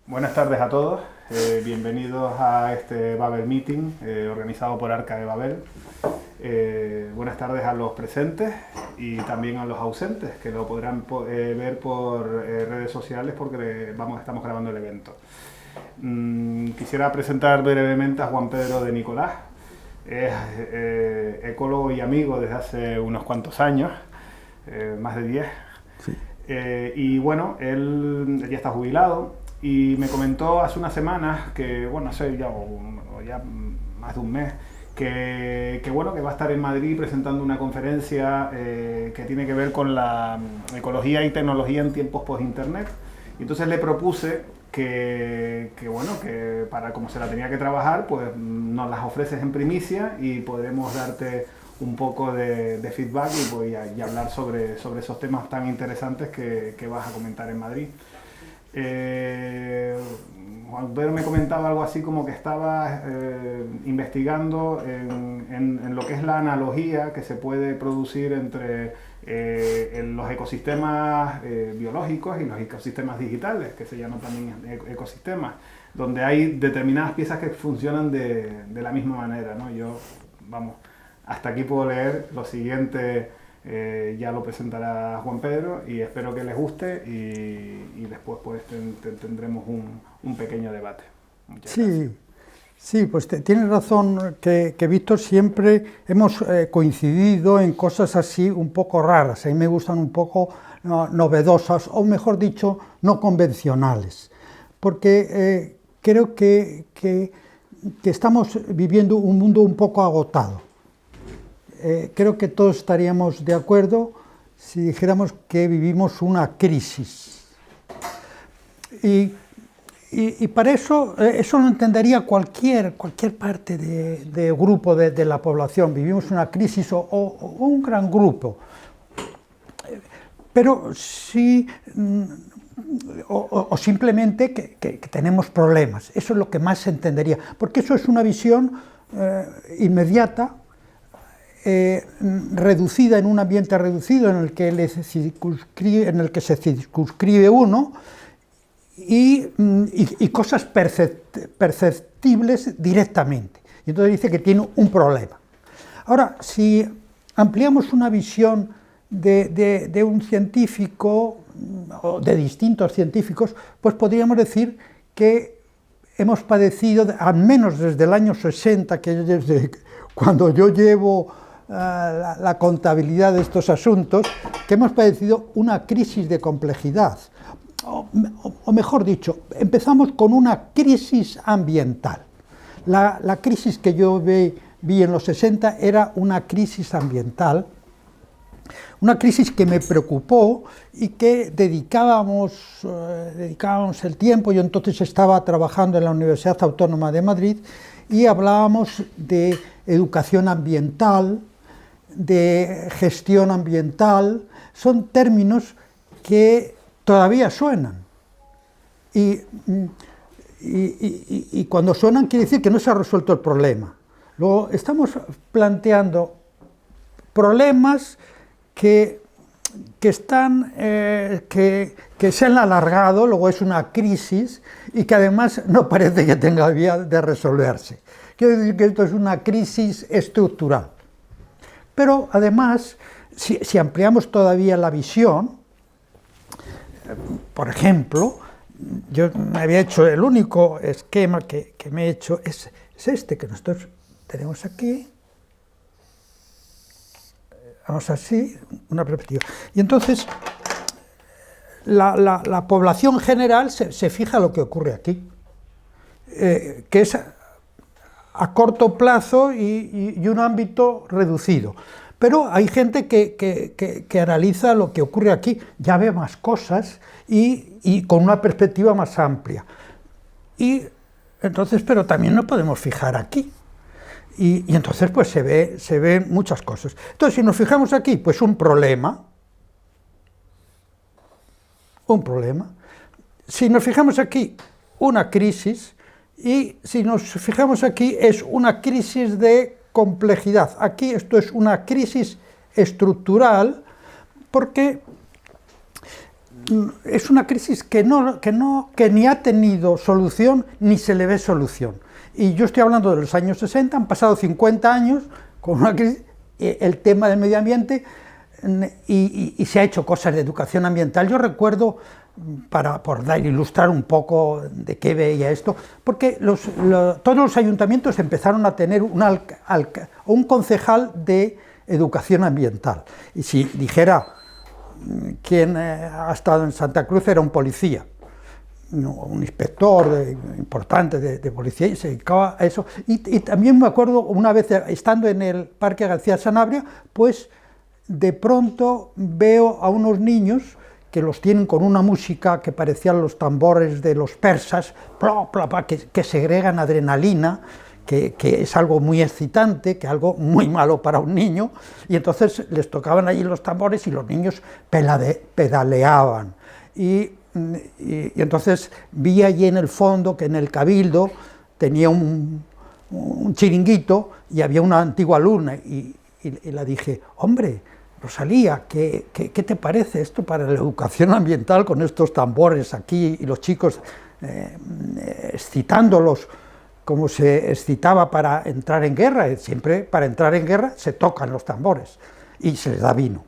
Buenas tardes a todos, bienvenidos a este Babel Meeting organizado por Arca de Babel. Buenas tardes a los presentes y también a los ausentes, que lo podrán ver por redes sociales porque estamos grabando el evento. Quisiera presentar brevemente a Juan Pedro de Nicolás. Es ecólogo y amigo desde hace unos cuantos años, más de 10. Sí. Y bueno, él ya está jubilado y me comentó hace unas semanas que, bueno, hace ya más de un mes, que bueno, que va a estar en Madrid presentando una conferencia que tiene que ver con la ecología y tecnología en tiempos post-internet. Y entonces le propuse que para como se la tenía que trabajar, pues nos las ofreces en primicia y podremos darte un poco de feedback y hablar sobre esos temas tan interesantes que vas a comentar en Madrid. Juan Pedro me comentaba algo así como que estaba investigando en lo que es la analogía que se puede producir entre en los ecosistemas biológicos y los ecosistemas digitales, que se llaman también ecosistemas, donde hay determinadas piezas que funcionan de la misma manera, ¿no? Hasta aquí puedo leer, lo siguiente ya lo presentará Juan Pedro y espero que les guste y después pues tendremos un pequeño debate. Muchas gracias. Sí, pues tienes razón que Víctor, siempre hemos coincidido en cosas así un poco raras. A mí me gustan un poco novedosas, o mejor dicho, no convencionales, porque creo que estamos viviendo un mundo un poco agotado. Creo que todos estaríamos de acuerdo si dijéramos que vivimos una crisis. Y para eso lo entendería cualquier parte de grupo de la población. Vivimos una crisis o un gran grupo. Pero sí, o simplemente que tenemos problemas. Eso es lo que más se entendería. Porque eso es una visión inmediata, reducida, en un ambiente reducido en el que se circunscribe uno y cosas perceptibles directamente. Y entonces dice que tiene un problema. Ahora, si ampliamos una visión de un científico o de distintos científicos, pues podríamos decir que hemos padecido, al menos desde el año 60, que desde cuando yo llevo la contabilidad de estos asuntos, que hemos padecido una crisis de complejidad, o mejor dicho, empezamos con una crisis ambiental. La crisis que yo vi en los 60 era una crisis ambiental, una crisis que me preocupó y que dedicábamos el tiempo. Yo entonces estaba trabajando en la Universidad Autónoma de Madrid y hablábamos de educación ambiental, de gestión ambiental. Son términos que todavía suenan y cuando suenan quiere decir que no se ha resuelto el problema. Luego estamos planteando problemas que se han alargado, luego es una crisis y que además no parece que tenga vía de resolverse. Quiero decir que esto es una crisis estructural. Pero además, si ampliamos todavía la visión, por ejemplo, yo me había hecho, el único esquema que me he hecho es este que nosotros tenemos aquí. Vamos así, una perspectiva. Y entonces, la población general se fija lo que ocurre aquí, que es a corto plazo y un ámbito reducido. Pero hay gente que analiza lo que ocurre aquí, ya ve más cosas y con una perspectiva más amplia. Y entonces, pero también nos podemos fijar aquí. Y entonces pues se ven muchas cosas. Entonces, si nos fijamos aquí, pues un problema. Si nos fijamos aquí, una crisis. Y si nos fijamos aquí, es una crisis de complejidad. Aquí esto es una crisis estructural porque es una crisis que ni ha tenido solución ni se le ve solución. Y yo estoy hablando de los años 60, han pasado 50 años con una crisis, el tema del medio ambiente, y se ha hecho cosas de educación ambiental. Yo recuerdo, por ilustrar un poco de qué veía esto, porque todos los ayuntamientos empezaron a tener un concejal de educación ambiental. Y si dijera quién ha estado en Santa Cruz, era un policía, un inspector importante de policía, y se dedicaba a eso. Y también me acuerdo una vez estando en el Parque García Sanabria, pues de pronto veo a unos niños que los tienen con una música que parecían los tambores de los persas, que segregan adrenalina, que es algo muy excitante, que es algo muy malo para un niño, y entonces les tocaban allí los tambores y los niños pedaleaban. Y entonces vi allí en el fondo que en el Cabildo tenía un chiringuito y había una antigua alumna, y la dije: hombre, Rosalía, ¿qué te parece esto para la educación ambiental con estos tambores aquí y los chicos excitándolos como se excitaba para entrar en guerra? Siempre para entrar en guerra se tocan los tambores y se les da vino,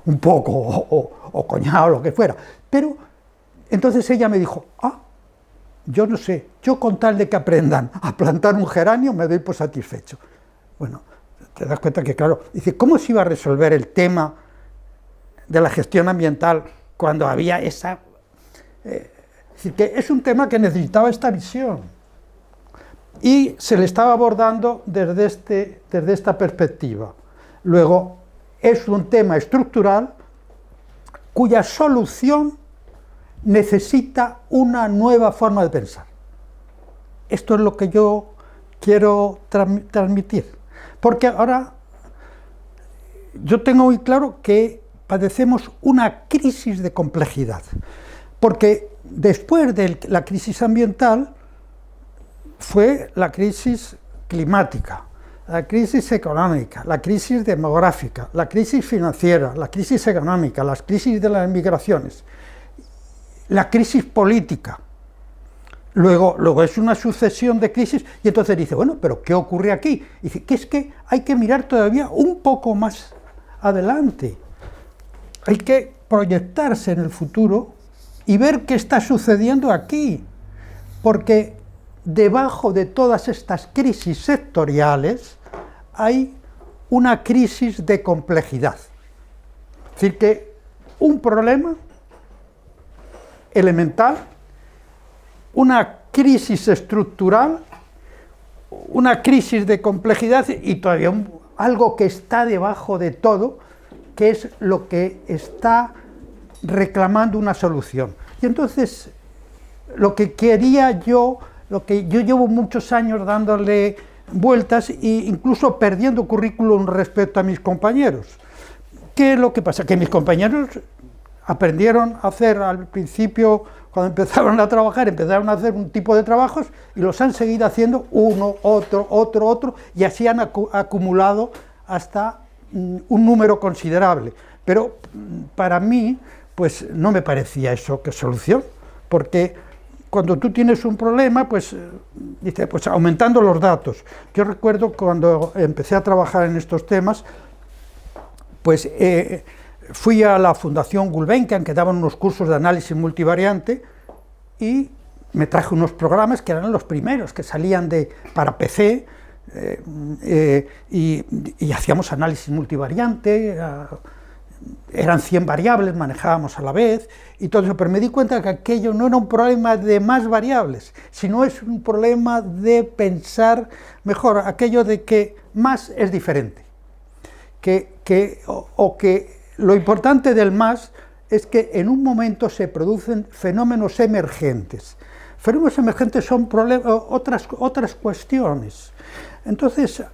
un poco, o coñac o lo que fuera. Pero entonces ella me dijo: yo no sé, yo con tal de que aprendan a plantar un geranio me doy por satisfecho. Bueno, te das cuenta que, claro, dice, ¿cómo se iba a resolver el tema de la gestión ambiental cuando había esa... es decir, que es un tema que necesitaba esta visión, y se le estaba abordando desde esta perspectiva. Luego, es un tema estructural cuya solución necesita una nueva forma de pensar. Esto es lo que yo quiero transmitir. Porque ahora yo tengo muy claro que padecemos una crisis de complejidad, porque después de la crisis ambiental fue la crisis climática, la crisis económica, la crisis demográfica, la crisis financiera, la crisis económica, las crisis de las migraciones, la crisis política. Luego es una sucesión de crisis, y entonces dice, bueno, pero ¿qué ocurre aquí? Y dice que es que hay que mirar todavía un poco más adelante, hay que proyectarse en el futuro y ver qué está sucediendo aquí, porque debajo de todas estas crisis sectoriales hay una crisis de complejidad. Es decir, que un problema elemental, una crisis estructural, una crisis de complejidad y todavía algo que está debajo de todo, que es lo que está reclamando una solución. Y entonces, lo que yo llevo muchos años dándole vueltas e incluso perdiendo currículum respecto a mis compañeros. ¿Qué es lo que pasa? Que mis compañeros aprendieron a hacer al principio, cuando empezaron a trabajar, empezaron a hacer un tipo de trabajos y los han seguido haciendo uno, otro, y así han acumulado hasta un número considerable. Pero para mí, pues no me parecía eso que solución, porque cuando tú tienes un problema, pues dice, pues aumentando los datos. Yo recuerdo cuando empecé a trabajar en estos temas, pues fui a la Fundación Gulbenkian, que daban unos cursos de análisis multivariante, y me traje unos programas que eran los primeros que salían para PC, y hacíamos análisis multivariante, eran 100 variables, manejábamos a la vez, y todo eso, pero me di cuenta que aquello no era un problema de más variables, sino es un problema de pensar mejor, aquello de que más es diferente, que lo importante del más es que en un momento se producen fenómenos emergentes. Fenómenos emergentes son otras cuestiones. Entonces,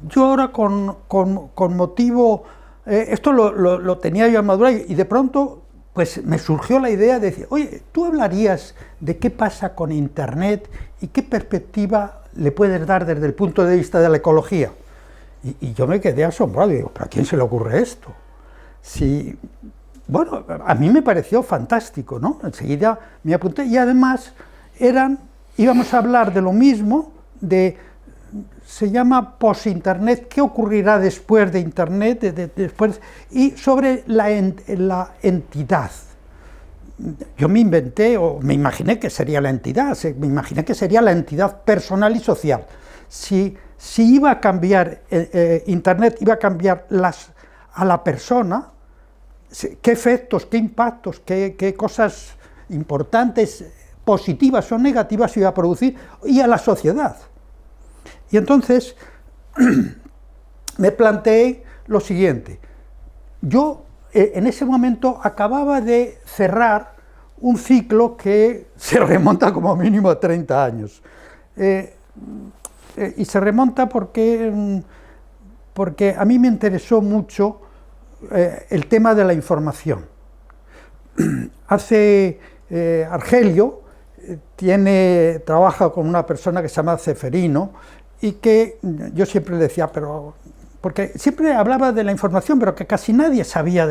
yo ahora con motivo, esto lo tenía yo en madurez, y de pronto pues me surgió la idea de decir, oye, ¿tú hablarías de qué pasa con Internet y qué perspectiva le puedes dar desde el punto de vista de la ecología? Y yo me quedé asombrado, y digo, ¿pero a quién se le ocurre esto? si, bueno, a mí me pareció fantástico, ¿no? Enseguida me apunté y además íbamos a hablar de lo mismo, se llama post-internet, qué ocurrirá después de internet, después, y sobre la entidad. Yo me inventé, o me imaginé que sería la entidad, me imaginé que sería la entidad personal y social. Si iba a cambiar, internet iba a cambiar a la persona, qué efectos, qué impactos, qué cosas importantes, positivas o negativas iba a producir, y a la sociedad. Y entonces me planteé lo siguiente. Yo en ese momento acababa de cerrar un ciclo que se remonta como mínimo a 30 años. Y se remonta porque a mí me interesó mucho el tema de la información. Argelio trabaja con una persona que se llama Ceferino, y que yo siempre le decía, porque siempre hablaba de la información, pero que casi nadie sabía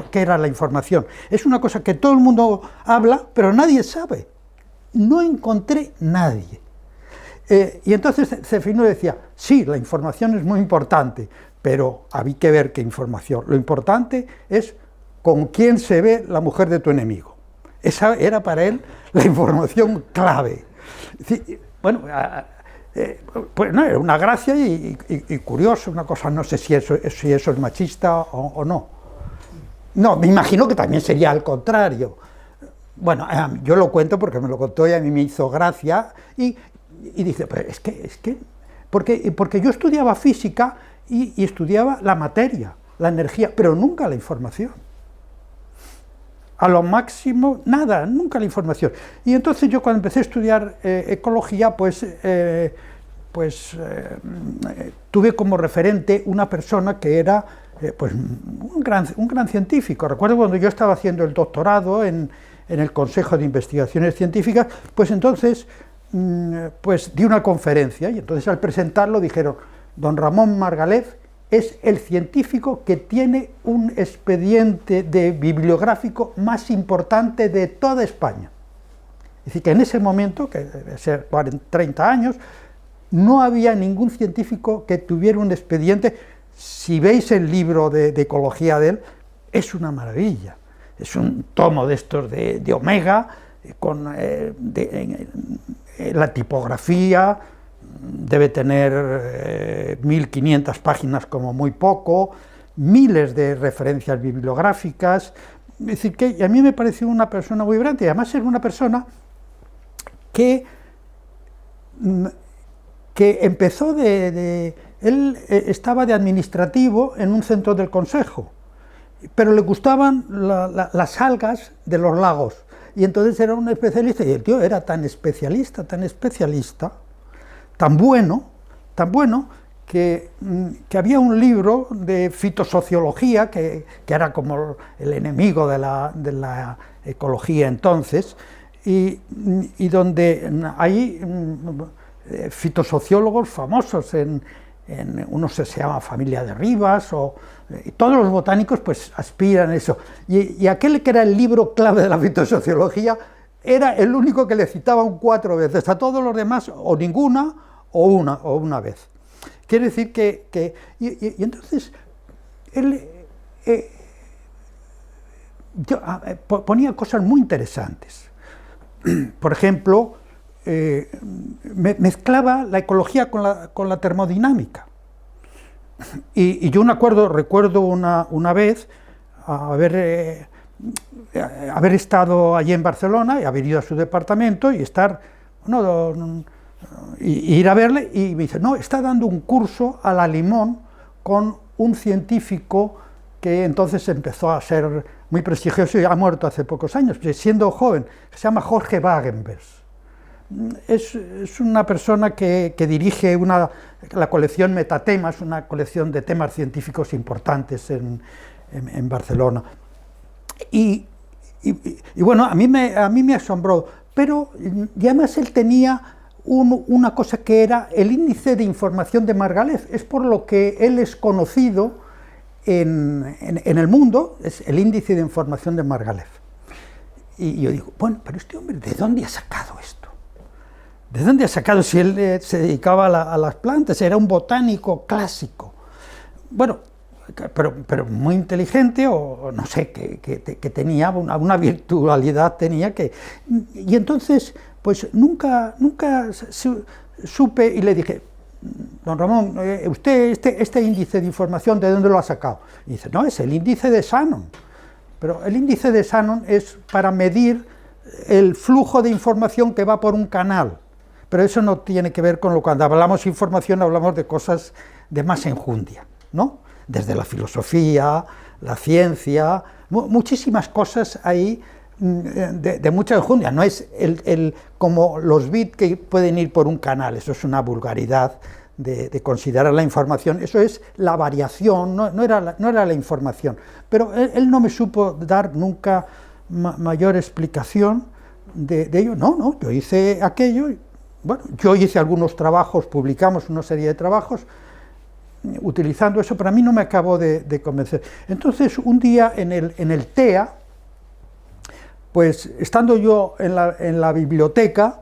qué era la información. Es una cosa que todo el mundo habla, pero nadie sabe. No encontré nadie. Y entonces Ceferino decía, sí, la información es muy importante, pero había que ver qué información. Lo importante es con quién se ve la mujer de tu enemigo. Esa era para él la información clave. Bueno, pues no, era una gracia y curioso, una cosa, no sé si eso es machista o no. No, me imagino que también sería al contrario. Bueno, yo lo cuento porque me lo contó y a mí me hizo gracia, y dice, pues es que porque yo estudiaba física y estudiaba la materia, la energía, pero nunca la información. A lo máximo, nada, nunca la información. Y entonces yo cuando empecé a estudiar ecología, tuve como referente una persona que era un gran científico. Recuerdo cuando yo estaba haciendo el doctorado en el Consejo de Investigaciones Científicas, pues entonces di una conferencia, y entonces al presentarlo dijeron, don Ramón Margalef es el científico que tiene un expediente bibliográfico más importante de toda España. Es decir, que en ese momento, que debe ser 30 años, no había ningún científico que tuviera un expediente. Si veis el libro de ecología de él, es una maravilla. Es un tomo de estos de Omega, con la tipografía, debe tener 1500 páginas como muy poco, miles de referencias bibliográficas. Es decir, que a mí me pareció una persona muy brillante, y además era una persona que empezó él estaba de administrativo en un centro del consejo, pero le gustaban las algas de los lagos, y entonces era un especialista, y el tío era tan especialista, tan bueno, que había un libro de fitosociología, que era como el enemigo de la ecología entonces, y donde hay fitosociólogos famosos, uno se llama Familia de Rivas, y todos los botánicos pues aspiran a eso, y aquel que era el libro clave de la fitosociología era el único que le citaban 4 veces, a todos los demás o ninguna o una vez. Quiere decir y entonces él ponía cosas muy interesantes. Por ejemplo, mezclaba la ecología con la termodinámica. Y yo recuerdo una vez haber estado allí en Barcelona y haber ido a su departamento y ir a verle, y me dice, no, está dando un curso a la Limón con un científico que entonces empezó a ser muy prestigioso y ha muerto hace pocos años, siendo joven, que se llama Jorge Wagenbers. Es una persona que dirige la colección Metatemas, una colección de temas científicos importantes en Barcelona. Y bueno, a mí me asombró, pero y además él tenía una cosa que era el índice de información de Margalef, es por lo que él es conocido en el mundo es el índice de información de Margalef. Y yo digo, bueno, pero este hombre, ¿de dónde ha sacado esto? ¿De dónde ha sacado si él se dedicaba a las plantas? Era un botánico clásico. Bueno, pero muy inteligente, o no sé, que tenía una virtualidad, tenía que... Y entonces, pues nunca supe, y le dije, don Ramón, usted este índice de información, ¿de dónde lo ha sacado? Y dice, no, es el índice de Shannon. Pero el índice de Shannon es para medir el flujo de información que va por un canal. Pero eso no tiene que ver con lo que cuando hablamos de información, hablamos de cosas de más enjundia, ¿no? Desde la filosofía, la ciencia, muchísimas cosas ahí de mucha enjundia. No es como los bits que pueden ir por un canal, eso es una vulgaridad de considerar la información, eso es la variación, no era la información. Pero él no me supo dar nunca mayor explicación de ello. No, yo hice aquello, bueno, yo hice algunos trabajos, publicamos una serie de trabajos, utilizando eso, pero a mí no me acabó de convencer. Entonces, un día en el TEA, pues estando yo en la biblioteca,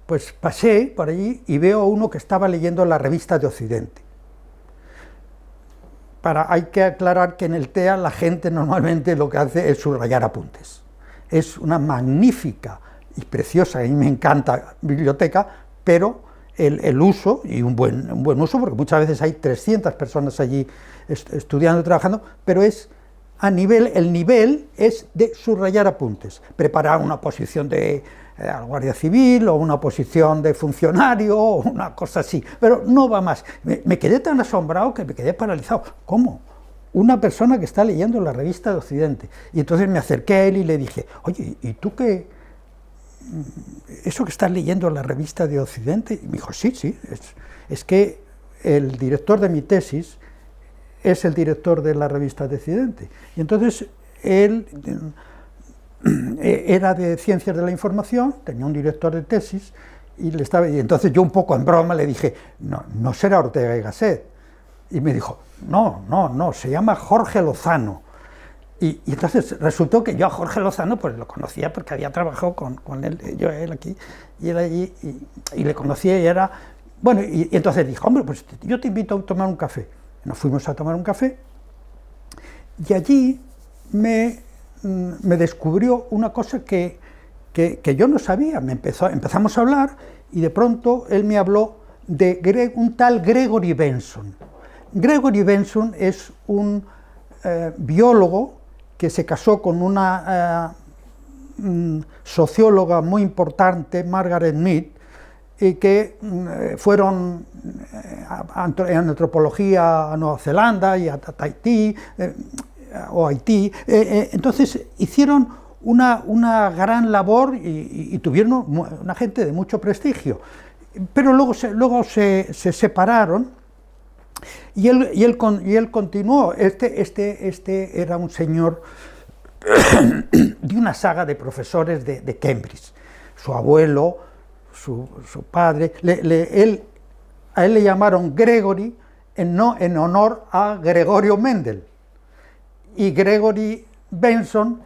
pues pasé por allí y veo a uno que estaba leyendo la revista de Occidente. Hay que aclarar que en el TEA la gente normalmente lo que hace es subrayar apuntes. Es una magnífica y preciosa, y me encanta, biblioteca, pero el uso, y un buen uso, porque muchas veces hay 300 personas allí estudiando y trabajando, pero es el nivel es de subrayar apuntes, preparar una posición de Guardia Civil, o una posición de funcionario, o una cosa así, pero no va más. Me quedé tan asombrado que me quedé paralizado. ¿Cómo? Una persona que está leyendo la revista de Occidente. Y entonces me acerqué a él y le dije, oye, ¿y tú qué? ¿Eso que estás leyendo la revista de Occidente? Y me dijo, sí, es que el director de mi tesis es el director de la revista de Occidente. Y entonces él era de Ciencias de la Información, tenía un director de tesis, y entonces yo un poco en broma le dije, no será Ortega y Gasset. Y me dijo, no, se llama Jorge Lozano. Y entonces resultó que yo a Jorge Lozano pues lo conocía porque había trabajado con él, él aquí y él allí, y le conocía y era... Bueno, y entonces dijo, hombre, pues yo te invito a tomar un café. Nos fuimos a tomar un café y allí me descubrió una cosa que yo no sabía. Empezamos a hablar y de pronto él me habló de un tal Gregory Benson. Gregory Benson es un biólogo que se casó con una socióloga muy importante, Margaret Mead, y que fueron en antropología a Nueva Zelanda y a Tahití, o Haití. Entonces hicieron una gran labor y tuvieron una gente de mucho prestigio. Pero luego se separaron y él continuó. Este era un señor de una saga de profesores de Cambridge. Su abuelo, su padre, a él le llamaron Gregory en honor a Gregorio Mendel. Y Gregory Benson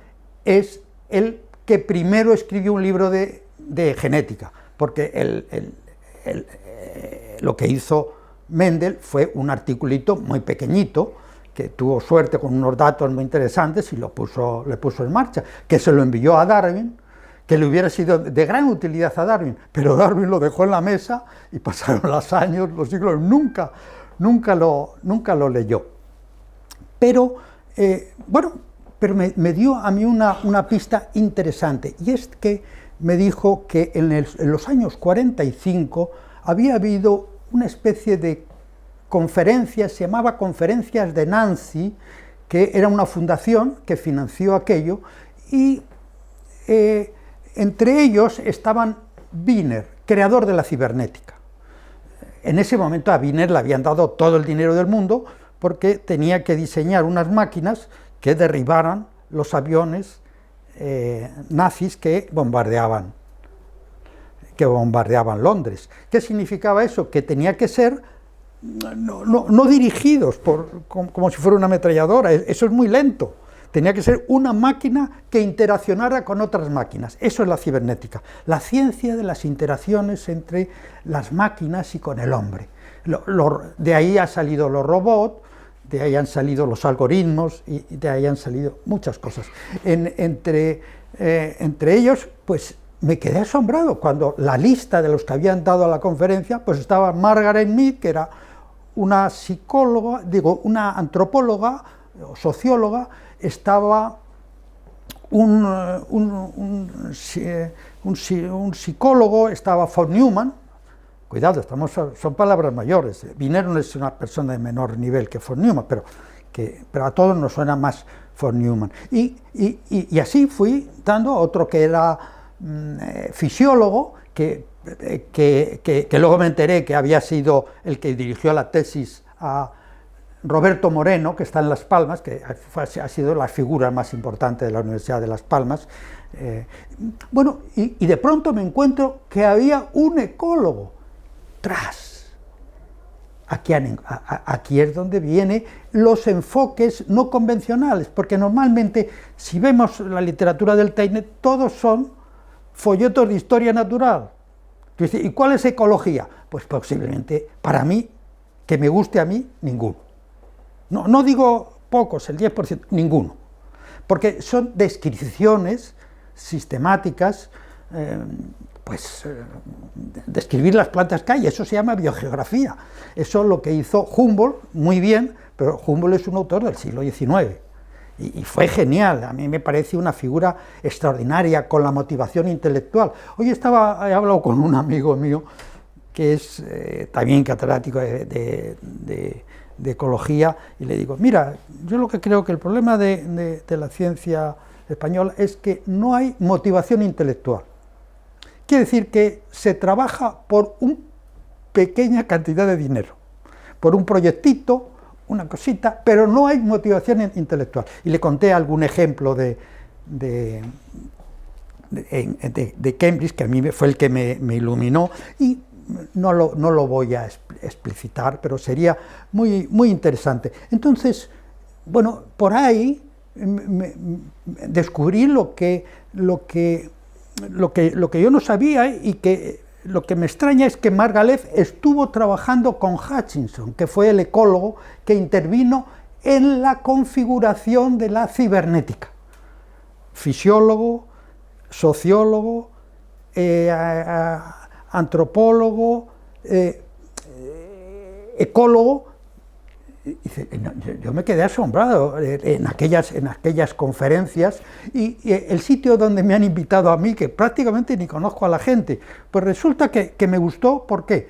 es el que primero escribió un libro de genética, porque lo que hizo Mendel fue un articulito muy pequeñito, que tuvo suerte con unos datos muy interesantes y le puso en marcha, que se lo envió a Darwin, que le hubiera sido de gran utilidad a Darwin, pero Darwin lo dejó en la mesa y pasaron los años, los siglos, nunca lo leyó. Pero, pero me dio a mí una pista interesante, y es que me dijo que en los años 45 había habido una especie de conferencias, se llamaba Conferencias de Nancy, que era una fundación que financió aquello, y entre ellos estaban Wiener, creador de la cibernética. En ese momento a Wiener le habían dado todo el dinero del mundo porque tenía que diseñar unas máquinas que derribaran los aviones nazis que bombardeaban Londres. ¿Qué significaba eso? Que tenía que ser no dirigidos como si fuera una ametralladora, eso es muy lento. Tenía que ser una máquina que interaccionara con otras máquinas. Eso es la cibernética, la ciencia de las interacciones entre las máquinas y con el hombre. De ahí han salido los robots, de ahí han salido los algoritmos y de ahí han salido muchas cosas. Entre ellos, pues me quedé asombrado cuando la lista de los que habían dado a la conferencia, pues estaba Margaret Mead, que era una psicóloga, una antropóloga o socióloga, estaba un psicólogo, estaba von Neumann. Cuidado, son palabras mayores. Wiener no es una persona de menor nivel que von Neumann, pero a todos nos suena más von Neumann. Y así fui dando otro que era fisiólogo, que luego me enteré que había sido el que dirigió la tesis a Roberto Moreno, que está en Las Palmas, que ha sido la figura más importante de la Universidad de Las Palmas. Bueno, y de pronto me encuentro que había un ecólogo. Aquí es donde vienen los enfoques no convencionales, porque normalmente, si vemos la literatura del Tainet, todos son folletos de historia natural. ¿Y cuál es ecología? Pues posiblemente, para mí, que me guste a mí, ninguno. No digo pocos, el 10%, ninguno. Porque son descripciones sistemáticas, describir las plantas que hay, eso se llama biogeografía. Eso es lo que hizo Humboldt, muy bien, pero Humboldt es un autor del siglo XIX. Y fue genial, a mí me parece una figura extraordinaria, con la motivación intelectual. Hoy he hablado con un amigo mío, que es también catedrático de ecología, y le digo, mira, yo lo que creo que el problema de la ciencia española es que no hay motivación intelectual. Quiere decir que se trabaja por una pequeña cantidad de dinero, por un proyectito, una cosita, pero no hay motivación intelectual. Y le conté algún ejemplo de Cambridge, que a mí fue el que me iluminó, y no lo voy a explicitar, pero sería muy, muy interesante. Entonces, bueno, por ahí descubrí lo que yo no sabía, y que lo que me extraña es que Margalef estuvo trabajando con Hutchinson, que fue el ecólogo que intervino en la configuración de la cibernética. Fisiólogo, sociólogo, antropólogo, ecólogo. Yo me quedé asombrado en aquellas conferencias, y el sitio donde me han invitado a mí, que prácticamente ni conozco a la gente, pues resulta que me gustó. ¿Por qué?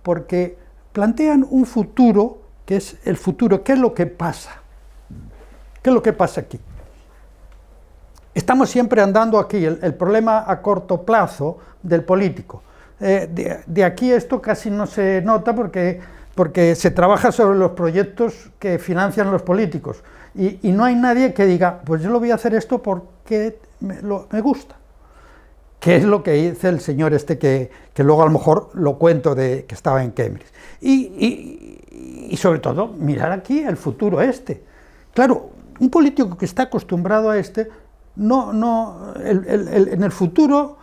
Porque plantean un futuro, que es el futuro. ¿Qué es lo que pasa? ¿Qué es lo que pasa aquí? Estamos siempre andando aquí, el problema a corto plazo del político. De aquí esto casi no se nota porque se trabaja sobre los proyectos que financian los políticos, y no hay nadie que diga, pues yo lo voy a hacer esto porque me gusta, que es lo que dice el señor este, que luego a lo mejor lo cuento, que estaba en Cambridge. Y sobre todo, mirar aquí el futuro este. Claro, un político que está acostumbrado a en el futuro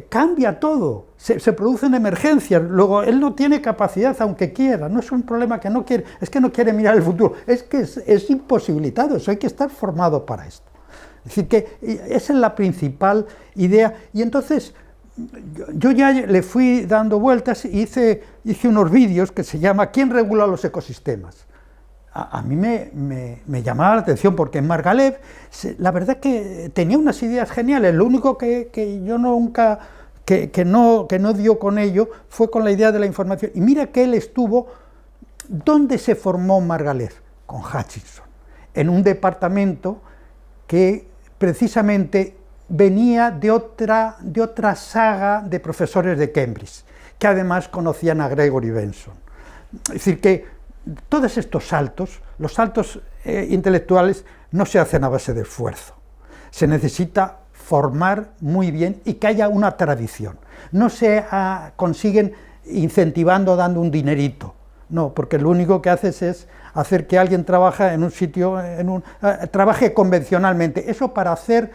cambia todo, se producen emergencias, luego él no tiene capacidad, aunque quiera, no es un problema que no quiere, es que no quiere mirar el futuro, es que es imposibilitado, eso hay que estar formado para esto. Es decir, que esa es la principal idea, y entonces yo ya le fui dando vueltas, y hice unos vídeos que se llama ¿Quién regula los ecosistemas? A mí me llamaba la atención, porque en Margalef, la verdad que tenía unas ideas geniales. Lo único que yo nunca, que no dio con ello, fue con la idea de la información. Y mira que él estuvo, ¿dónde se formó Margalef? Con Hutchinson, en un departamento que precisamente venía de otra saga de profesores de Cambridge, que además conocían a Gregory Benson. Es decir, que todos estos saltos, los saltos intelectuales, no se hacen a base de esfuerzo. Se necesita formar muy bien y que haya una tradición. No se consiguen incentivando, dando un dinerito. No, porque lo único que haces es hacer que alguien trabaje en un sitio, trabaje convencionalmente. Eso para hacer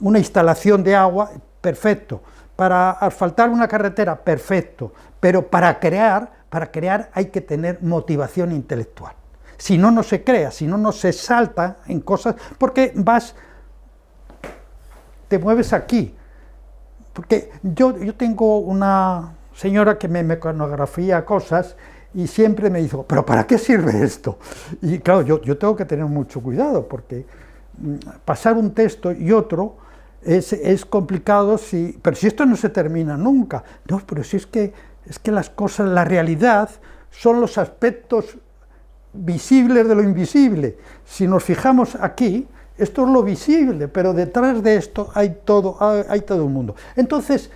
una instalación de agua, perfecto. Para asfaltar una carretera, perfecto. Pero para crear hay que tener motivación intelectual. Si no, no se crea, si no, no se salta en cosas, porque te mueves aquí. Porque yo tengo una señora que me mecanografía cosas y siempre me dice, ¿pero para qué sirve esto? Y claro, yo tengo que tener mucho cuidado, porque pasar un texto y otro es complicado, pero si esto no se termina nunca. No, pero si es que las cosas, la realidad, son los aspectos visibles de lo invisible. Si nos fijamos aquí, esto es lo visible, pero detrás de esto hay todo un mundo. Entonces,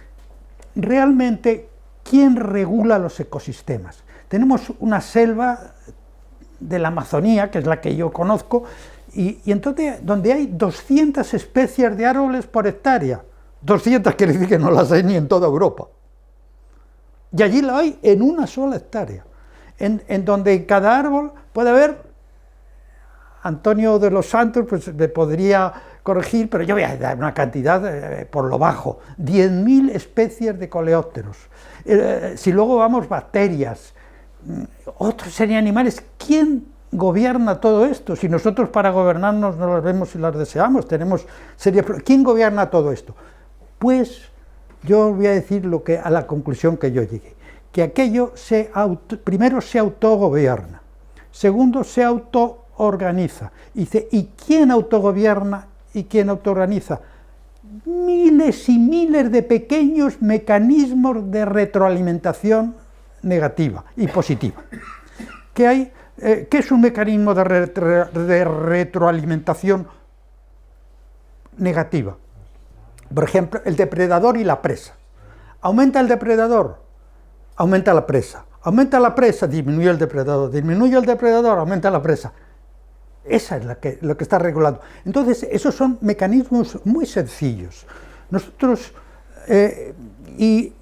realmente, ¿quién regula los ecosistemas? Tenemos una selva de la Amazonía, que es la que yo conozco, y entonces, donde hay 200 especies de árboles por hectárea. 200 quiere decir que no las hay ni en toda Europa. Y allí lo hay en una sola hectárea, en donde en cada árbol puede haber, Antonio de los Santos pues me podría corregir, pero yo voy a dar una cantidad por lo bajo, 10.000 especies de coleópteros. Si luego vamos bacterias, otros serían animales. ¿Quién gobierna todo esto? Si nosotros para gobernarnos no las vemos y las deseamos, ¿quién gobierna todo esto? Pues yo voy a decir a la conclusión que yo llegué, que aquello primero se autogobierna, segundo se autoorganiza. ¿Y quién autogobierna y quién autoorganiza? Miles y miles de pequeños mecanismos de retroalimentación negativa y positiva. ¿Qué es un mecanismo de retroalimentación negativa? Por ejemplo, el depredador y la presa. Aumenta el depredador, aumenta la presa. Aumenta la presa, disminuye el depredador. Disminuye el depredador, aumenta la presa. Esa es lo que está regulando. Entonces, esos son mecanismos muy sencillos. Nosotros, y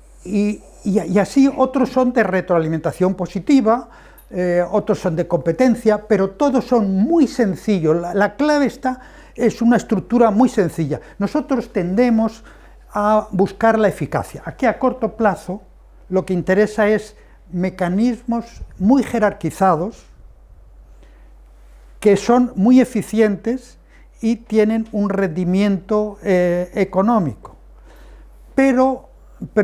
así otros son de retroalimentación positiva, otros son de competencia, pero todos son muy sencillos. La clave es una estructura muy sencilla. Nosotros tendemos a buscar la eficacia. Aquí a corto plazo lo que interesa es mecanismos muy jerarquizados, que son muy eficientes y tienen un rendimiento económico. Pero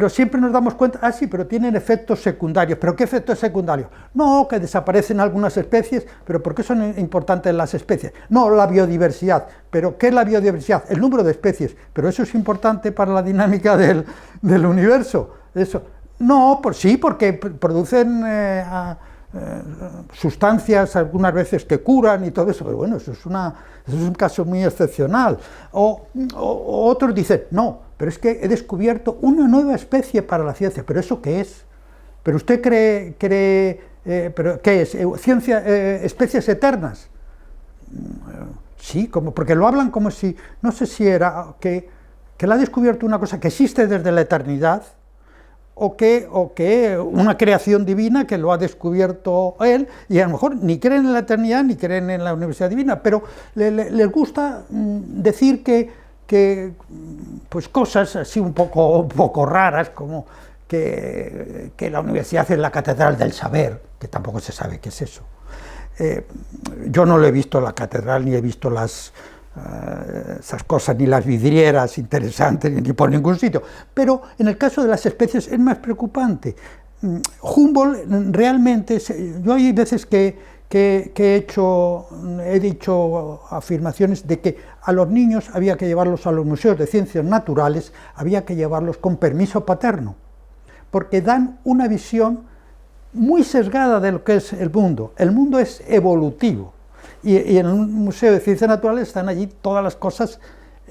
siempre nos damos cuenta, sí, pero tienen efectos secundarios. ¿Pero qué efectos secundarios? No, que desaparecen algunas especies, pero ¿por qué son importantes las especies? No, la biodiversidad. ¿Pero qué es la biodiversidad? El número de especies. ¿Pero eso es importante para la dinámica del universo? Eso. No, sí, porque producen sustancias algunas veces que curan y todo eso, pero bueno, eso es un caso muy excepcional. O otros dicen, no, pero es que he descubierto una nueva especie para la ciencia. ¿Pero eso qué es? ¿Pero usted cree pero qué es? ¿Especies eternas? Sí, porque lo hablan como si, no sé si era que él ha descubierto una cosa que existe desde la eternidad, o que una creación divina que lo ha descubierto él, y a lo mejor ni creen en la eternidad ni creen en la universidad divina, pero les gusta decir que pues cosas así un poco raras, como que la universidad es la catedral del saber, que tampoco se sabe qué es eso. Yo no lo he visto la catedral, ni he visto esas cosas, ni las vidrieras interesantes, ni por ningún sitio. Pero en el caso de las especies es más preocupante. Humboldt realmente, yo hay veces que he dicho afirmaciones de que a los niños había que llevarlos a los museos de ciencias naturales, había que llevarlos con permiso paterno, porque dan una visión muy sesgada de lo que es el mundo. El mundo es evolutivo. Y en un museo de ciencias naturales están allí todas las cosas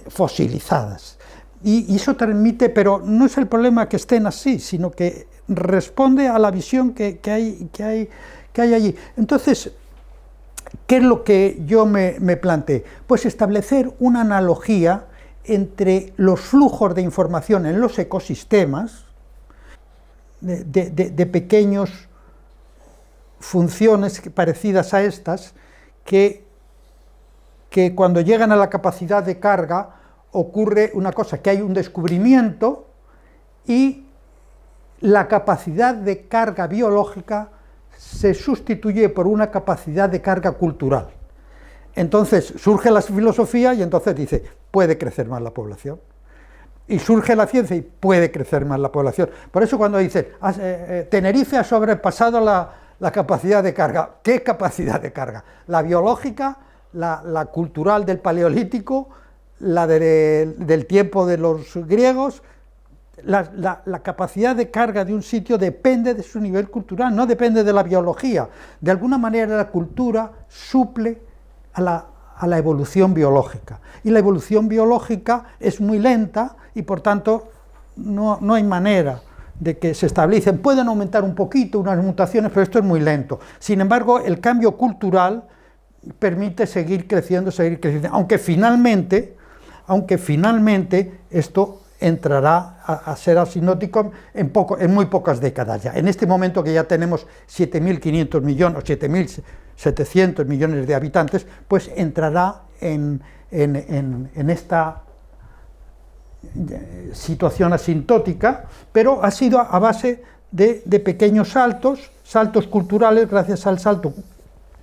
fosilizadas. Y eso transmite, pero no es el problema que estén así, sino que responde a la visión que hay allí. Entonces, ¿qué es lo que yo me planteé? Pues establecer una analogía entre los flujos de información en los ecosistemas, de pequeños funciones parecidas a estas que cuando llegan a la capacidad de carga ocurre una cosa, que hay un descubrimiento y la capacidad de carga biológica se sustituye por una capacidad de carga cultural. Entonces surge la filosofía y entonces dice, puede crecer más la población. Y surge la ciencia y puede crecer más la población. Por eso cuando dice, Tenerife ha sobrepasado la capacidad de carga. ¿Qué capacidad de carga? La biológica, la cultural del Paleolítico, la del tiempo de los griegos. La capacidad de carga de un sitio depende de su nivel cultural, no depende de la biología. De alguna manera la cultura suple a la evolución biológica. Y la evolución biológica es muy lenta y por tanto no hay manera de que se establecen. Pueden aumentar un poquito unas mutaciones, pero esto es muy lento. Sin embargo, el cambio cultural permite seguir creciendo, aunque finalmente esto entrará a ser asinótico en muy pocas décadas ya. En este momento que ya tenemos 7.500 millones o 7.700 millones de habitantes, pues entrará en esta situación asintótica, pero ha sido a base de pequeños saltos culturales. Gracias al salto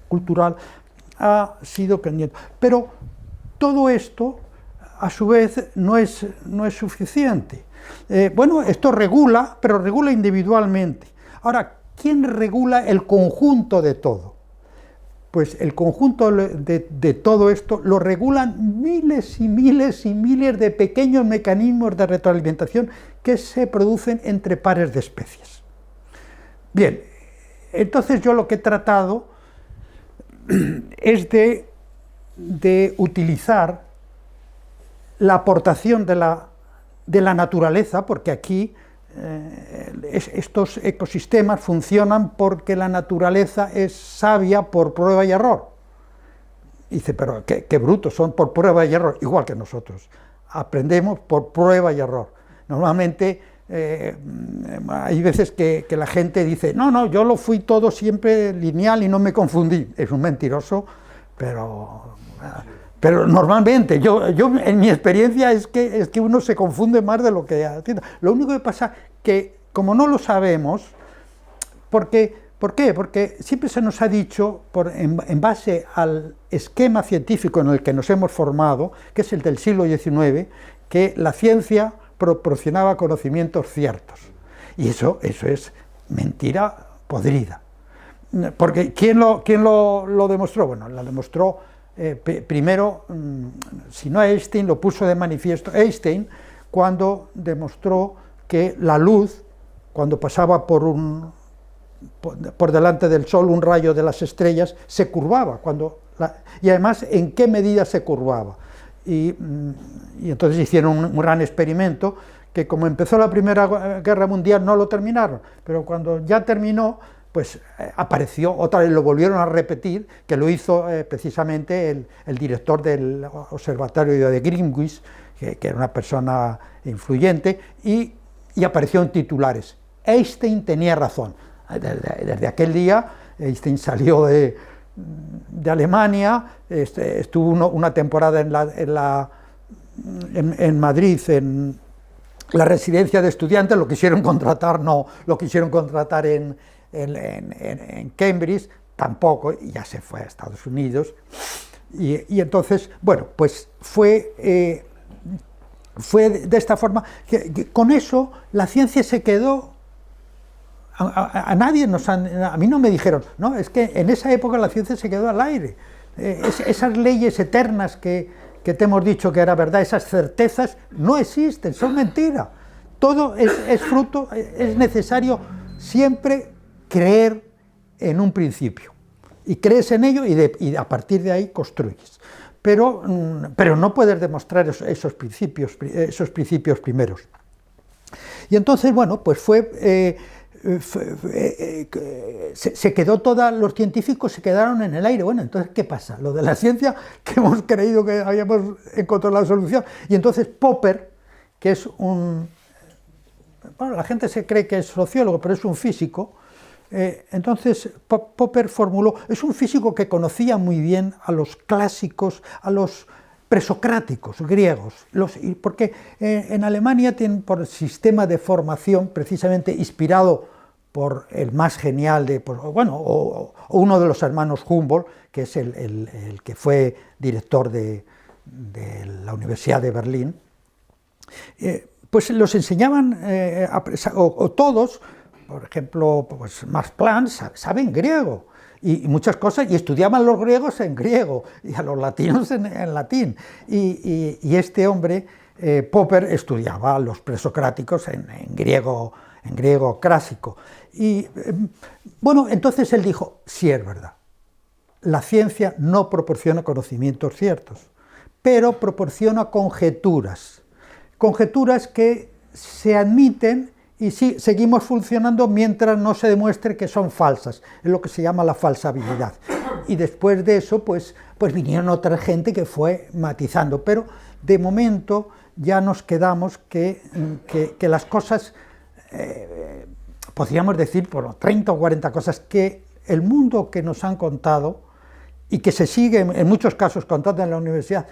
cultural ha sido creciendo. Pero todo esto, a su vez, no es suficiente. Bueno, esto regula, pero regula individualmente. Ahora, ¿quién regula el conjunto de todo? Pues el conjunto de todo esto lo regulan miles y miles y miles de pequeños mecanismos de retroalimentación que se producen entre pares de especies. Bien, entonces yo lo que he tratado es de utilizar la aportación de la naturaleza, porque aquí estos ecosistemas funcionan porque la naturaleza es sabia por prueba y error. Dice, pero qué brutos son por prueba y error, igual que nosotros. Aprendemos por prueba y error. Normalmente hay veces que la gente dice, no, yo lo fui todo siempre lineal y no me confundí. Es un mentiroso, pero normalmente, yo en mi experiencia es que uno se confunde más de lo que hace. Lo único que pasa que, como no lo sabemos, ¿por qué? Porque siempre se nos ha dicho, en base al esquema científico en el que nos hemos formado, que es el del siglo XIX, que la ciencia proporcionaba conocimientos ciertos. Y eso es mentira podrida. Porque ¿quién lo demostró? Bueno, lo demostró primero, si no Einstein, lo puso de manifiesto Einstein cuando demostró que la luz, cuando pasaba por delante del Sol, un rayo de las estrellas, se curvaba, y además en qué medida se curvaba. Y entonces hicieron un gran experimento que, como empezó la Primera Guerra Mundial, no lo terminaron, pero cuando ya terminó, pues apareció, otra vez lo volvieron a repetir, que lo hizo precisamente el director del observatorio de Greenwich, que era una persona influyente, y apareció en titulares. Einstein tenía razón. Desde aquel día, Einstein salió de Alemania, estuvo una temporada en Madrid, en la residencia de estudiantes, lo quisieron contratar en Cambridge, tampoco, y ya se fue a Estados Unidos, y entonces, bueno, pues fue de esta forma, que con eso la ciencia se quedó, a mí no me dijeron, no, es que en esa época la ciencia se quedó al aire, esas leyes eternas que te hemos dicho que era verdad, esas certezas no existen, son mentira, todo es fruto, es necesario siempre creer en un principio, y crees en ello y a partir de ahí construyes, pero no puedes demostrar esos principios primeros. Y entonces, bueno, pues se quedó los científicos se quedaron en el aire. Bueno, entonces, ¿qué pasa? Lo de la ciencia, que hemos creído que habíamos encontrado la solución, y entonces Popper, que es la gente se cree que es sociólogo, pero es un físico, Entonces Popper formuló, es un físico que conocía muy bien a los clásicos, a los presocráticos griegos, porque en Alemania tienen por sistema de formación precisamente inspirado por el más genial o uno de los hermanos Humboldt, que es el que fue director de la Universidad de Berlín, pues los enseñaban, o todos, por ejemplo, pues Max Planck saben griego, y muchas cosas, y estudiaban los griegos en griego, y a los latinos en latín, y este hombre, Popper, estudiaba a los presocráticos en griego clásico. Y bueno, entonces él dijo, sí es verdad, la ciencia no proporciona conocimientos ciertos, pero proporciona conjeturas que se admiten y sí, seguimos funcionando mientras no se demuestre que son falsas, es lo que se llama la falsabilidad. Y después de eso, pues vinieron otra gente que fue matizando, pero de momento ya nos quedamos que las cosas, podríamos decir, por 30 o 40 cosas, que el mundo que nos han contado y que se sigue en muchos casos contando en la universidad,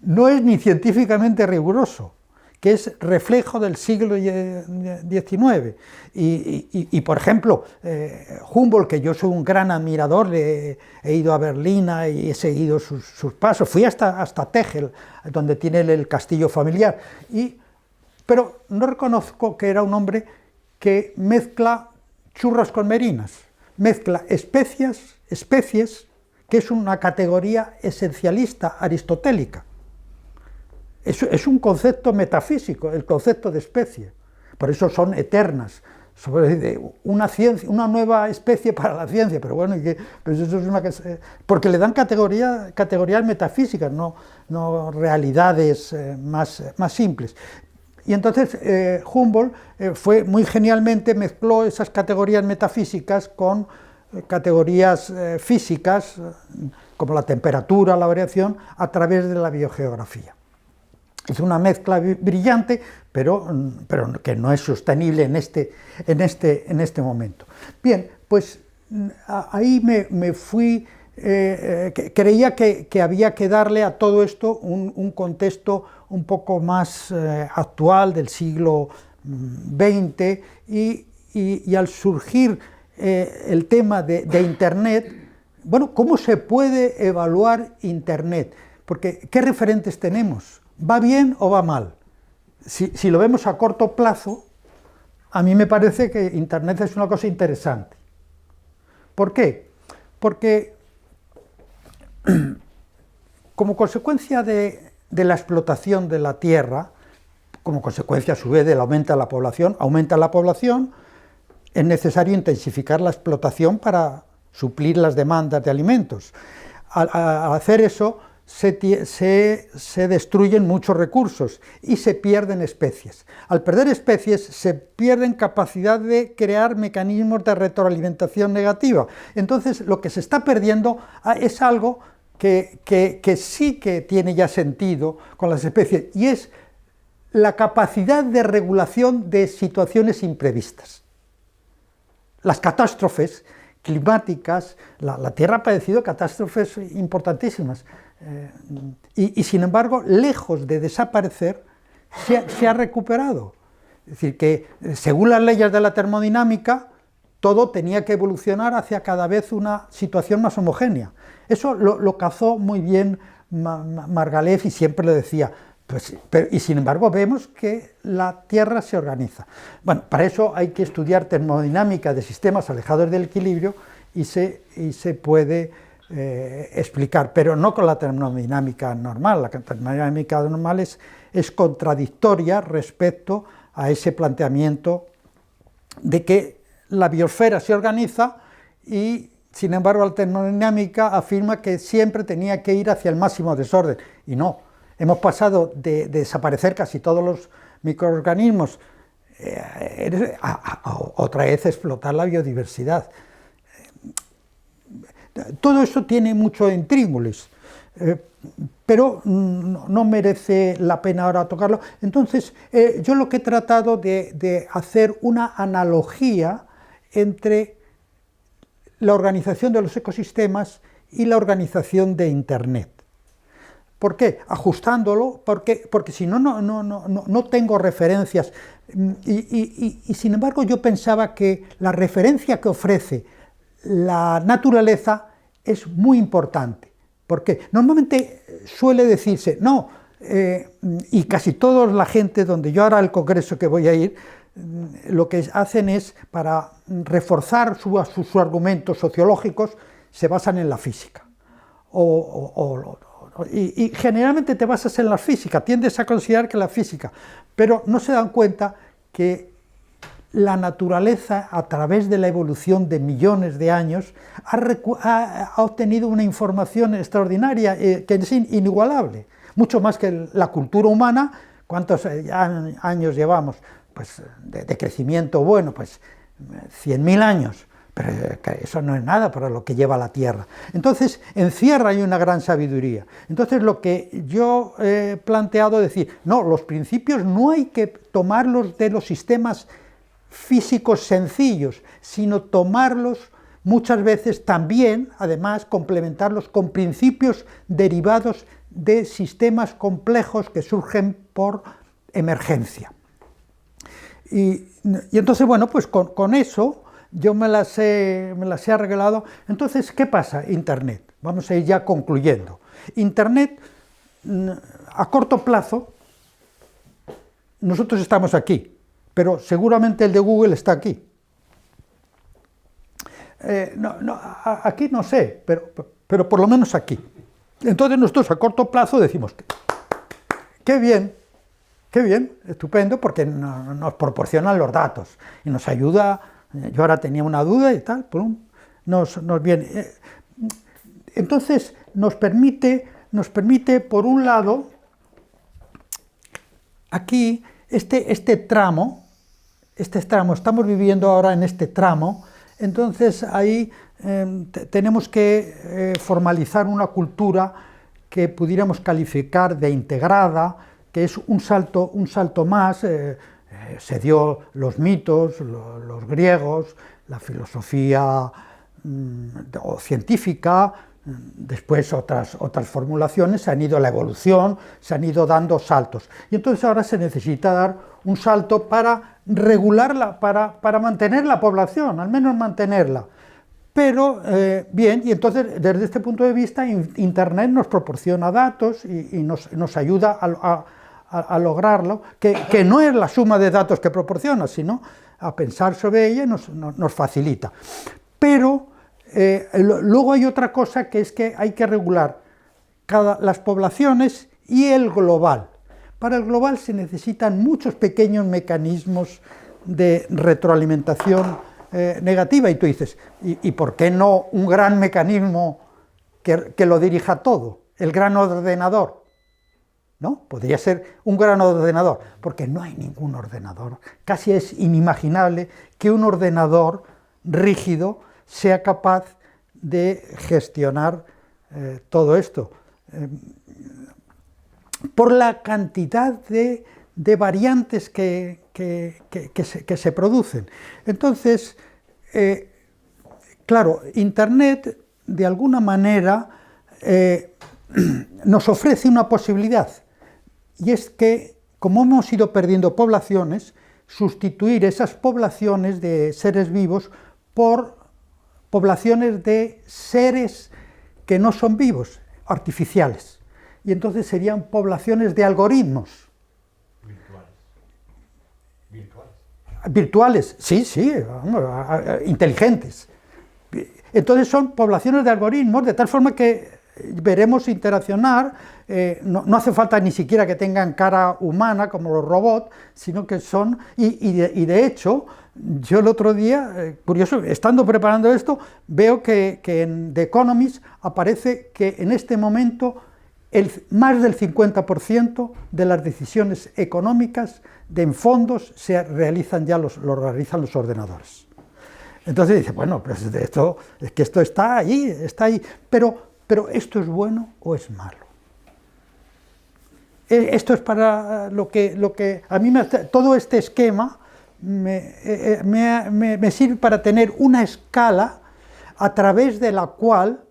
no es ni científicamente riguroso, que es reflejo del siglo XIX. Y por ejemplo, Humboldt, que yo soy un gran admirador, he ido a Berlín y he seguido sus pasos, fui hasta Tegel, donde tiene el castillo familiar, pero no reconozco que era un hombre que mezcla churras con merinas, mezcla especies, que es una categoría esencialista aristotélica. Es un concepto metafísico, el concepto de especie, por eso son eternas, sobre una ciencia, una nueva especie para la ciencia, pero bueno, pues eso es porque le dan categorías metafísicas, no realidades más simples. Y entonces Humboldt fue muy genialmente, mezcló esas categorías metafísicas con categorías físicas, como la temperatura, la variación, a través de la biogeografía. Es una mezcla brillante, pero que no es sostenible en este momento. Bien, pues ahí me fui, creía que había que darle a todo esto un contexto un poco más actual del siglo XX, y al surgir el tema de Internet, bueno, ¿cómo se puede evaluar Internet? Porque, ¿qué referentes tenemos? ¿Va bien o va mal? Si lo vemos a corto plazo, a mí me parece que Internet es una cosa interesante. ¿Por qué? Porque como consecuencia de la explotación de la tierra, como consecuencia a su vez del aumento de la población, es necesario intensificar la explotación para suplir las demandas de alimentos. Al hacer eso, se destruyen muchos recursos y se pierden especies. Al perder especies se pierden capacidad de crear mecanismos de retroalimentación negativa. Entonces lo que se está perdiendo es algo que sí que tiene ya sentido con las especies, y es la capacidad de regulación de situaciones imprevistas. Las catástrofes climáticas, la Tierra ha padecido catástrofes importantísimas, y sin embargo, lejos de desaparecer, se ha recuperado. Es decir, que según las leyes de la termodinámica, todo tenía que evolucionar hacia cada vez una situación más homogénea. Eso lo cazó muy bien Margalef, y siempre le decía, y sin embargo vemos que la Tierra se organiza. Bueno, para eso hay que estudiar termodinámica de sistemas alejados del equilibrio, y se puede explicar, pero no con la termodinámica normal. La termodinámica normal es contradictoria respecto a ese planteamiento de que la biosfera se organiza, y sin embargo la termodinámica afirma que siempre tenía que ir hacia el máximo desorden, y no. Hemos pasado de desaparecer casi todos los microorganismos a otra vez explotar la biodiversidad. Todo eso tiene mucho intríngulis, pero no merece la pena ahora tocarlo. Entonces, yo lo que he tratado de hacer una analogía entre la organización de los ecosistemas y la organización de Internet. ¿Por qué? Ajustándolo, porque si no, no tengo referencias. Y sin embargo yo pensaba que la referencia que ofrece la naturaleza es muy importante. Porque normalmente suele decirse, no, y casi toda la gente donde yo ahora al congreso que voy a ir, lo que hacen es, para reforzar sus argumentos sociológicos, se basan en la física. Y generalmente te basas en la física, tiendes a considerar que la física, pero no se dan cuenta que la naturaleza, a través de la evolución de millones de años, ha obtenido una información extraordinaria, que es inigualable, mucho más que la cultura humana. ¿Cuántos años llevamos? Pues de crecimiento bueno, pues 100.000 años. Pero eso no es nada para lo que lleva la Tierra. Entonces, encierra ahí una gran sabiduría. Entonces, lo que yo he planteado es decir, no, los principios no hay que tomarlos de los sistemas físicos sencillos, sino tomarlos muchas veces también, además, complementarlos con principios derivados de sistemas complejos que surgen por emergencia. Y entonces, bueno, pues con eso yo me las he arreglado. Entonces, ¿qué pasa? Internet. Vamos a ir ya concluyendo. Internet, a corto plazo, nosotros estamos aquí, pero seguramente el de Google está aquí. Aquí no sé, pero por lo menos aquí. Entonces nosotros a corto plazo decimos, qué bien, estupendo, porque nos proporcionan los datos y nos ayuda. Yo ahora tenía una duda y tal, nos viene. Entonces nos permite, por un lado, aquí, este tramo, estamos viviendo ahora en este tramo, entonces ahí tenemos que formalizar una cultura que pudiéramos calificar de integrada, que es un salto más. Se dio los mitos, los griegos, la filosofía científica, después otras formulaciones, se han ido a la evolución, se han ido dando saltos. Y entonces ahora se necesita dar un salto para regularla, para mantener la población, al menos mantenerla. Pero, bien, y entonces desde este punto de vista Internet nos proporciona datos y nos ayuda a lograrlo, que no es la suma de datos que proporciona, sino a pensar sobre ella nos facilita. Pero luego hay otra cosa, que es que hay que regular las poblaciones y el global. Para el global se necesitan muchos pequeños mecanismos de retroalimentación negativa, y tú dices, ¿y por qué no un gran mecanismo que lo dirija todo? El gran ordenador. ¿No? Podría ser un gran ordenador, porque no hay ningún ordenador. Casi es inimaginable que un ordenador rígido sea capaz de gestionar todo esto. Por la cantidad de variantes que se producen. Entonces, claro, Internet, de alguna manera, nos ofrece una posibilidad. Y es que, como hemos ido perdiendo poblaciones, sustituir esas poblaciones de seres vivos por poblaciones de seres que no son vivos, artificiales. Y entonces serían poblaciones de algoritmos. Virtuales, sí, inteligentes. Entonces son poblaciones de algoritmos, de tal forma que veremos interaccionar, no hace falta ni siquiera que tengan cara humana como los robots, sino que son, y de hecho, yo el otro día, curioso, estando preparando esto, veo que en The Economist aparece que en este momento más del 50% de las decisiones económicas en fondos se realizan ya los ordenadores. Entonces dice, bueno, pues es que esto está ahí, pero ¿esto es bueno o es malo? Esto es para lo que a mí todo este esquema me sirve para tener una escala a través de la cual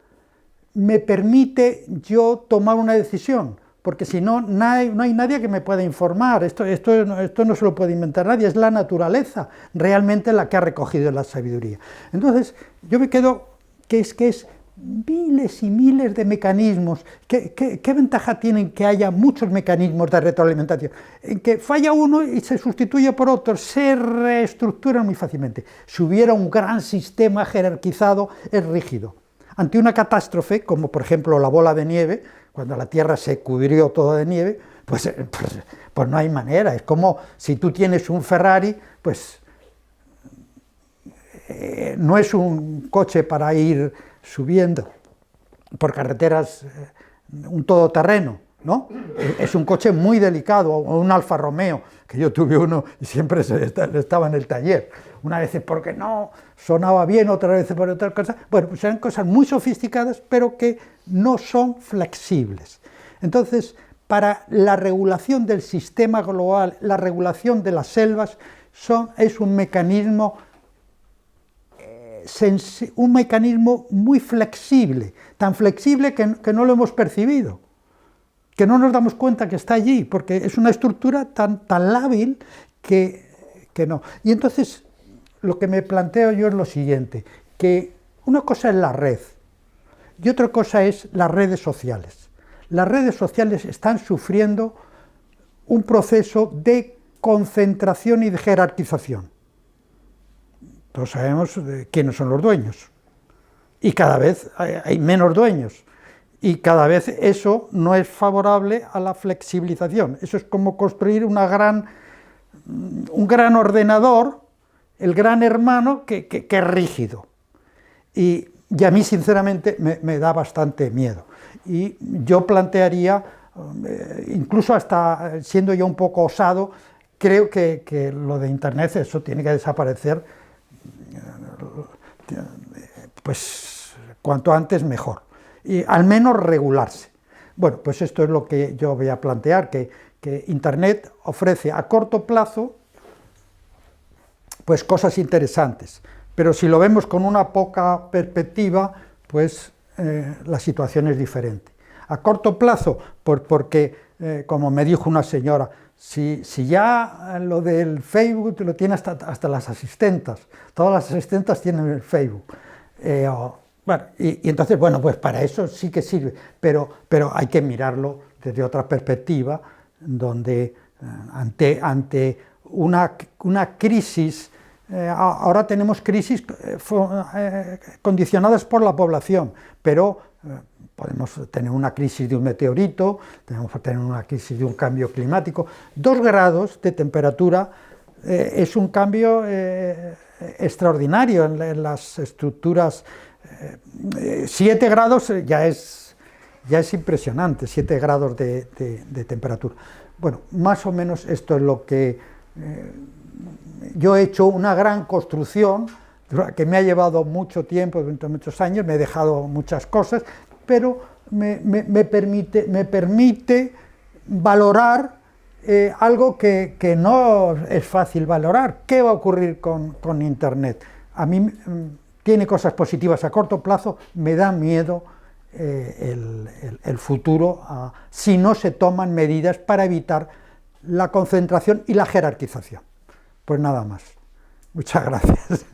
me permite yo tomar una decisión, porque si no, no hay nadie que me pueda informar, esto no se lo puede inventar nadie, es la naturaleza realmente la que ha recogido la sabiduría. Entonces, yo me quedo que es miles y miles de mecanismos. ¿Qué ventaja tienen que haya muchos mecanismos de retroalimentación? En que falla uno y se sustituye por otro, se reestructuran muy fácilmente. Si hubiera un gran sistema jerarquizado, es rígido. Ante una catástrofe, como por ejemplo la bola de nieve, cuando la Tierra se cubrió toda de nieve, pues no hay manera. Es como si tú tienes un Ferrari, pues no es un coche para ir subiendo por carreteras, un todoterreno, ¿no? Es un coche muy delicado, o un Alfa Romeo, que yo tuve uno y siempre estaba en el taller. Una vez porque no sonaba bien, otra vez por otra cosa. Bueno, pues eran cosas muy sofisticadas, pero que no son flexibles. Entonces, para la regulación del sistema global, la regulación de las selvas, es un mecanismo muy flexible, tan flexible que no lo hemos percibido, que no nos damos cuenta que está allí, porque es una estructura tan lábil que no. Y entonces, lo que me planteo yo es lo siguiente, que una cosa es la red, y otra cosa es las redes sociales. Las redes sociales están sufriendo un proceso de concentración y de jerarquización. Todos sabemos quiénes son los dueños, y cada vez hay menos dueños, y cada vez eso no es favorable a la flexibilización. Eso es como construir un gran ordenador, el gran hermano, que es rígido. Y a mí, sinceramente, me da bastante miedo. Y yo plantearía, incluso hasta siendo yo un poco osado, creo que lo de Internet, eso tiene que desaparecer, pues cuanto antes mejor, y al menos regularse. Bueno, pues esto es lo que yo voy a plantear, que Internet ofrece a corto plazo pues cosas interesantes, pero si lo vemos con una poca perspectiva, pues la situación es diferente. A corto plazo, porque como me dijo una señora, si ya lo del Facebook lo tiene hasta las asistentas, todas las asistentas tienen el Facebook. Bueno, y entonces, bueno, pues para eso sí que sirve, pero hay que mirarlo desde otra perspectiva, donde ante una crisis, ahora tenemos crisis condicionadas por la población, pero podemos tener una crisis de un meteorito, tenemos que tener una crisis de un cambio climático. 2 grados de temperatura es un cambio extraordinario en las estructuras. 7 grados ya es impresionante, 7 grados de temperatura. Bueno, más o menos esto es lo que yo he hecho, una gran construcción que me ha llevado mucho tiempo, durante muchos años, me he dejado muchas cosas, pero me permite valorar algo que no es fácil valorar. ¿Qué va a ocurrir con Internet? A mí tiene cosas positivas a corto plazo, me da miedo el futuro si no se toman medidas para evitar la concentración y la jerarquización. Pues nada más. Muchas gracias.